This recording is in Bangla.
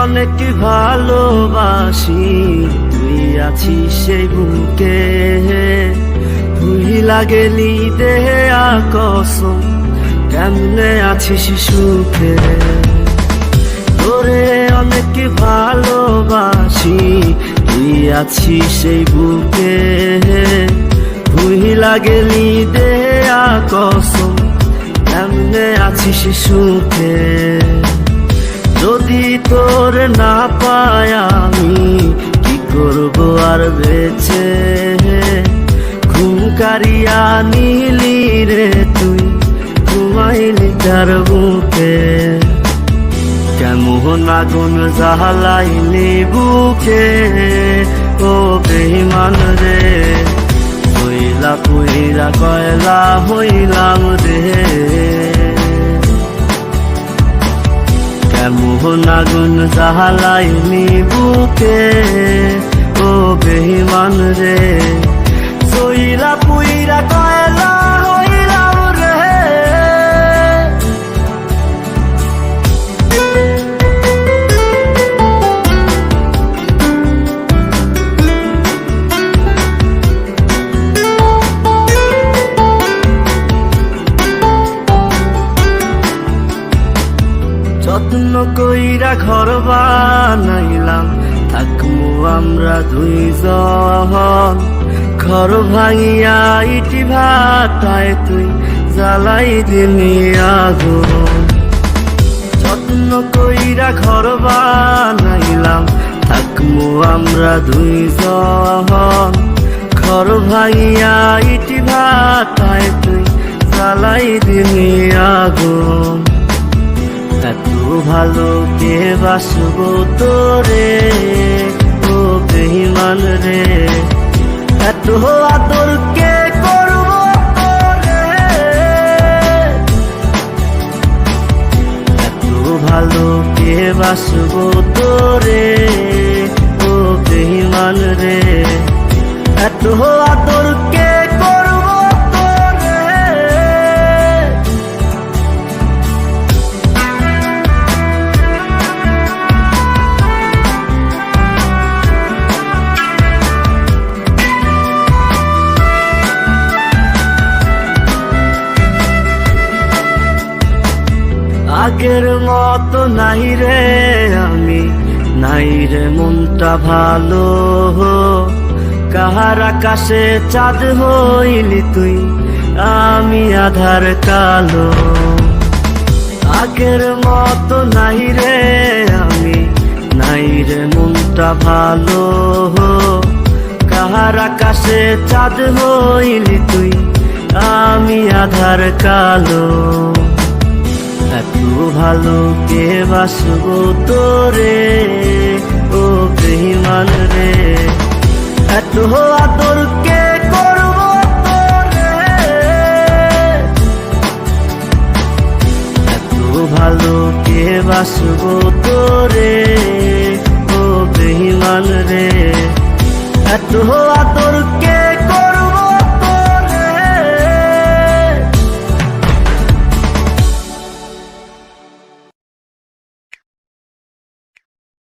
অনেক ভালোবাসি, তুই আছিস সেই বুকে, ভুইলা গেলি দেহে কসম, কেমনে আছিস সুখে। তোরে অনেক ভালোবাসি, তুই আছিস সেই বুকে, ভুইলা গেলি দেহে কসম, কেমনে আছিস সুখে। যদি তোর না পাই আমি কি করব আর বেঁচে, ঘুম কারিয়া নিলি রে তুই, ঘুমাইলি তার বুকে। কেমন আগুন জ্বালাইলি বুকে, ও বেঈমান রে, হইলা পুইরা কয়লা হইলাম রে। কেমন আগুন জ্বালাইলি বুকে, ও বেঈমান রে, হইলা পুইরা কয়লা হইলাম রে। যত্ন কইরা ঘর বানাইলাম, থাকমু আমরা দুইজন, ঘর ভাঙিয়া ইটি ভাটায় তুই জ্বালাই দিলি আগুন। যত্ন কইরা ঘর বানাইলাম, থাকমু আমরা দুইজন, ঘর ভাঙিয়া ইটি ভাটায় তুই জ্বালাই দিলি আগুন। এত ভালো কে বাসবো তোরে, ও বেঈমান রে, এত আদর কে করবো তোরে, এত ভালো কে বাসবো তোরে, ও বেঈমান রে, এত আদর কে করবো তোরে। আগের মতো নাই রে আমি, নাই রে মনটা ভালো, কাহার আকাশে চাঁদ হইলি তুই, আমি আধার কালো। আগের মতো নাই রে আমি, নাই রে মনটা ভালো, কাহার আকাশে চাঁদ হইলি তুই, আমি আধার কালো। এত ভালো কে বাসবো তোরে, ও বেঈমান রে, এত আদর কে করবো তোরে, এত ভালো কে বাসবো তোরে, ও বেঈমান রে, এত আদর কে